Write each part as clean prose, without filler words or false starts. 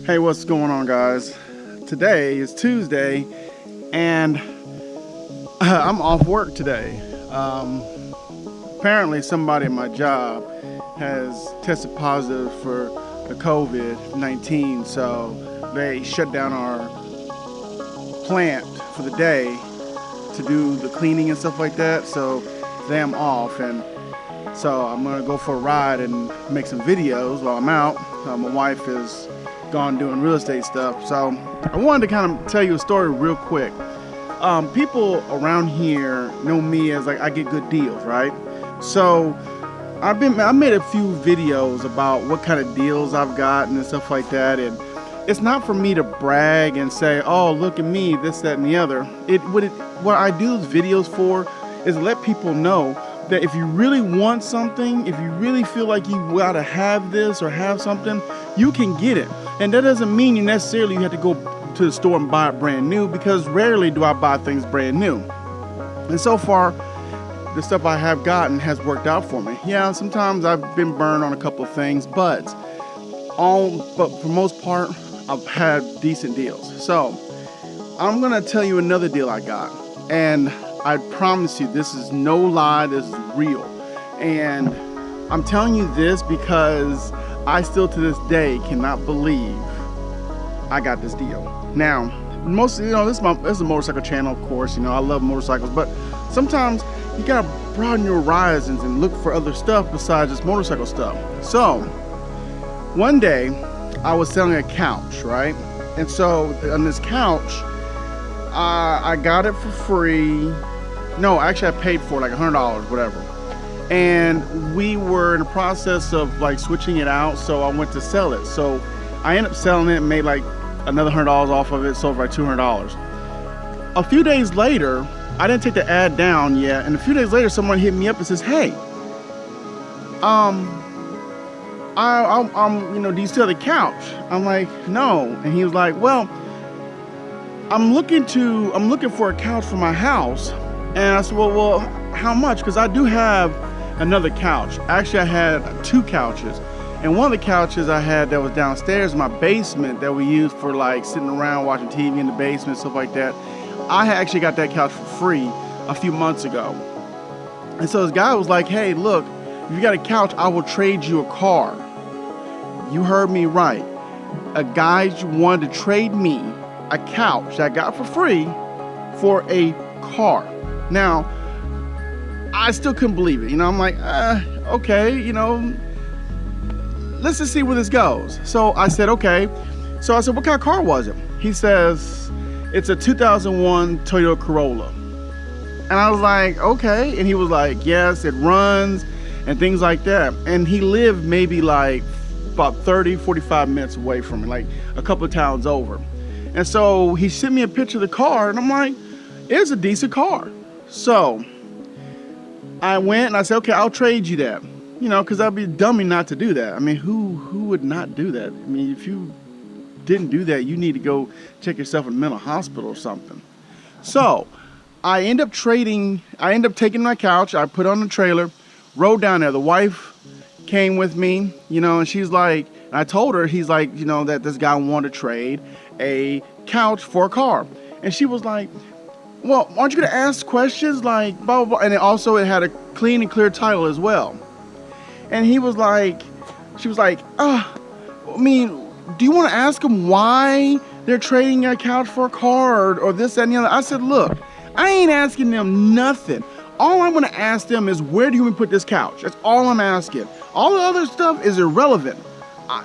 Hey, what's going on, guys? Today is Tuesday, and I'm off work today. Apparently, somebody at my job has tested positive for the COVID-19, so they shut down our plant for the day to do the cleaning and stuff like that. So today I'm off, and so I'm gonna go for a ride and make some videos while I'm out. My wife is gone doing real estate stuff, so I wanted to kind of tell you a story real quick. People around here know me as like I get good deals, right? So I made a few videos about what kind of deals I've gotten and stuff like that, and it's not for me to brag and say, oh, look at me, this, that, and the other. What I do those videos for is to let people know that if you really want something, if you really feel like you gotta have this or have something, you can get it. And that doesn't mean you necessarily have to go to the store and buy it brand new, because rarely do I buy things brand new. And so far, the stuff I have gotten has worked out for me. Yeah, sometimes I've been burned on a couple of things, but for most part, I've had decent deals. So I'm gonna tell you another deal I got, and I promise you this is no lie, this is real. And I'm telling you this because I still to this day cannot believe I got this deal. Now, this is a motorcycle channel, of course, I love motorcycles, but sometimes you gotta broaden your horizons and look for other stuff besides just motorcycle stuff. So one day I was selling a couch, right? And so on this couch, I got it for free. No, actually I paid for it like $100, whatever. And we were in the process of like switching it out, so I went to sell it. So I ended up selling it and made like another $100 off of it, sold for like $200. A few days later, I didn't take the ad down yet, and a few days later someone hit me up and says, hey, do you still have the couch? I'm like, no. And he was like, well, I'm looking for a couch for my house. And I said, well, how much? Because I do have another couch. Actually, I had two couches. And one of the couches I had that was downstairs in my basement that we used for like sitting around watching TV in the basement, stuff like that. I had actually got that couch for free a few months ago. And so this guy was like, hey, look, if you got a couch, I will trade you a car. You heard me right. A guy wanted to trade me a couch that I got for free for a car. Now, I still couldn't believe it. I'm like, okay, let's just see where this goes. So I said, okay. So I said, what kind of car was it? He says, it's a 2001 Toyota Corolla. And I was like, okay. And he was like, yes, it runs and things like that. And he lived maybe like about 30, 45 minutes away from me, like a couple of towns over. And so he sent me a picture of the car, and I'm like, it's a decent car. So I went and I said, okay, I'll trade you that. Because I'd be dummy not to do that. I mean, who would not do that? I mean, if you didn't do that, you need to go check yourself in a mental hospital or something. So I end up taking my couch, I put it on the trailer, rode down there. The wife came with me, and she's like, and I told her, he's like, that this guy wanted to trade a couch for a car. And she was like, well, aren't you gonna ask questions like blah, blah, blah? And it had a clean and clear title as well. And she was like, I mean, do you want to ask them why they're trading a couch for a car or this, that, and the other? I said, look, I ain't asking them nothing. All I'm gonna ask them is, where do you want me to put this couch? That's all I'm asking. All the other stuff is irrelevant.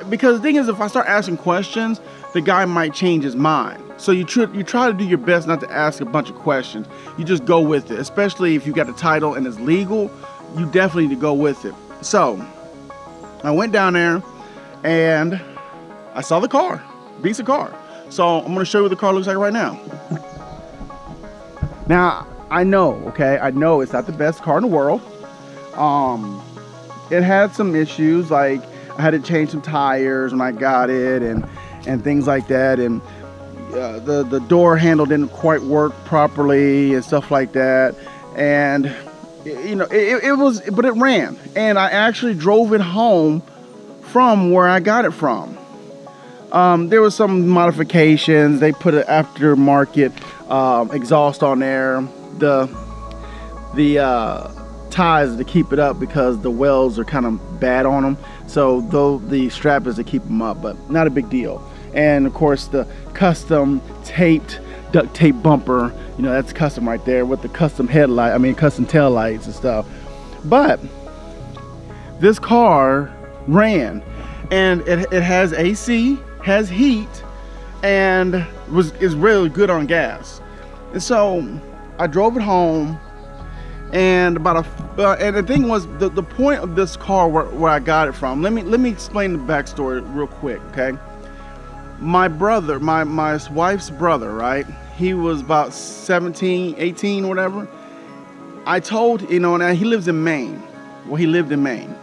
Because the thing is, if I start asking questions, the guy might change his mind. So you try to do your best not to ask a bunch of questions. You just go with it, especially if you got the title and it's legal. You definitely need to go with it. So I went down there and I saw the car, decent car. So I'm gonna show you what the car looks like right now. Now I know it's not the best car in the world. It had some issues, like I had to change some tires when I got it and things like that, and the door handle didn't quite work properly and stuff like that. And but it ran, and I actually drove it home from where I got it from. There was some modifications. They put an aftermarket exhaust on there. The ties to keep it up because the welds are kind of bad on them. So though the strap is to keep them up, but not a big deal. And of course the custom taped duct tape bumper, you know, that's custom right there with the custom headlight, I mean custom tail lights and stuff. But this car ran, and it has AC, has heat, and is really good on gas. And so I drove it home, and and the thing was, the point of this car, where I got it from, let me explain the backstory real quick, okay? My brother, my wife's brother, right? He was about 17, 18, whatever. I told, you know, and he lives in Maine. Well, he lived in Maine.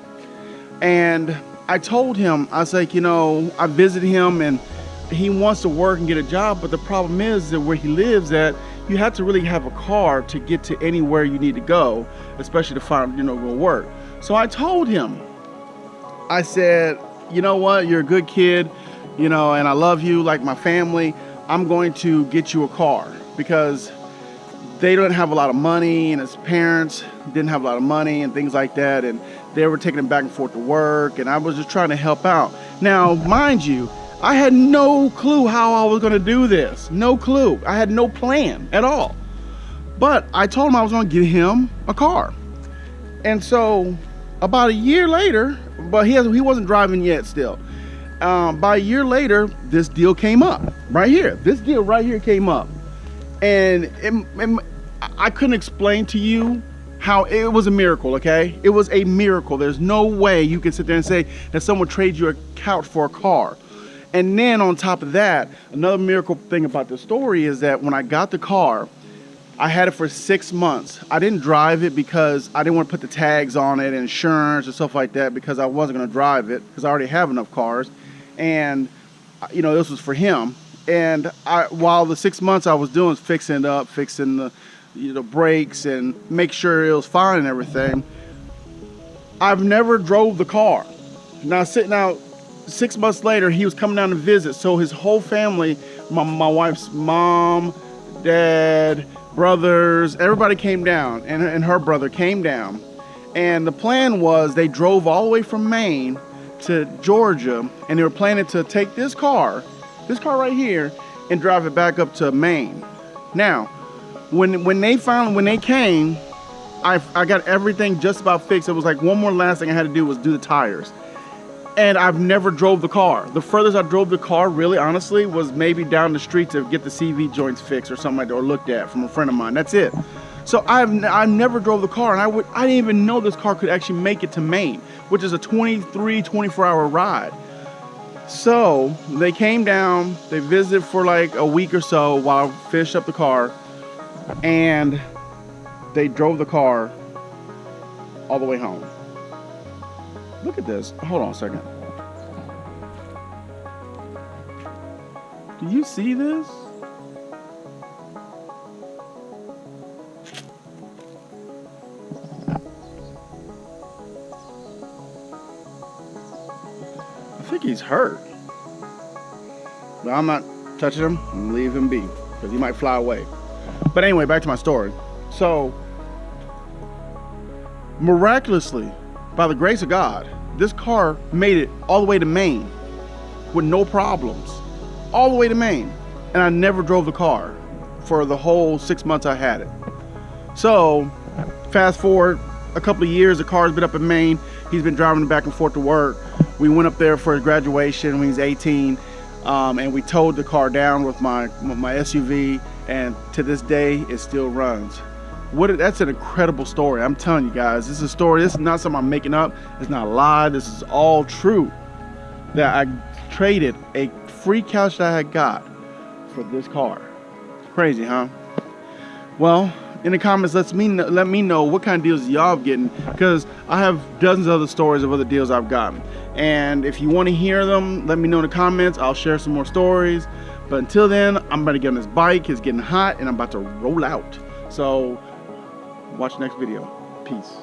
And I told him, I was like, you know, I visited him and he wants to work and get a job, but the problem is that where he lives at, you have to really have a car to get to anywhere you need to go, especially to find, you know, go work. So I told him, I said, you know what, you're a good kid, you know, and I love you like my family. I'm going to get you a car, because they don't have a lot of money, and his parents didn't have a lot of money and things like that, and they were taking him back and forth to work, and I was just trying to help out. Now, mind you, I had no clue how I was going to do this. No clue. I had no plan at all. But I told him I was going to get him a car. And so about a year later, but he wasn't driving yet still. By a year later, this deal came up right here. This deal right here came up. And I couldn't explain to you how it was a miracle, okay? It was a miracle. There's no way you can sit there and say that someone trades you a couch for a car. And then on top of that, another miracle thing about the story is that when I got the car, I had it for 6 months. I didn't drive it because I didn't want to put the tags on it, insurance and stuff like that, because I wasn't going to drive it because I already have enough cars. And, you know, this was for him. And while the 6 months I was doing fixing it up, fixing the, you know, brakes and make sure it was fine and everything, I've never drove the car. Now 6 months later, he was coming down to visit. So his whole family, my wife's mom, dad, brothers, everybody came down, and her brother came down. And the plan was they drove all the way from Maine to Georgia, and they were planning to take this car right here, and drive it back up to Maine. Now, when they came, I got everything just about fixed. It was like one more last thing I had to do was do the tires. And I've never drove the car. The furthest I drove the car, really, honestly, was maybe down the street to get the CV joints fixed or something like that, or looked at from a friend of mine. That's it. So I never drove the car, and I didn't even know this car could actually make it to Maine, which is a 24-hour ride. So they came down, they visited for like a week or so while I finished up the car, and they drove the car all the way home. Look at this. Hold on a second. Do you see this? I think he's hurt. But I'm not touching him. I'm gonna leave him be, because he might fly away. But anyway, back to my story. So, miraculously, by the grace of God, this car made it all the way to Maine with no problems. All the way to Maine. And I never drove the car for the whole 6 months I had it. So, fast forward a couple of years, the car's been up in Maine. He's been driving back and forth to work. We went up there for his graduation when he was 18. And we towed the car down with my SUV. And to this day, it still runs. That's an incredible story. I'm telling you guys, this is a story. This is not something I'm making up. It's not a lie. This is all true. That I traded a free couch that I had got for this car. Crazy, huh? Well, in the comments, let me know what kind of deals y'all getting, because I have dozens of other stories of other deals I've gotten. And if you want to hear them, let me know in the comments. I'll share some more stories. But until then, I'm about to get on this bike. It's getting hot, and I'm about to roll out. So watch the next video. Peace.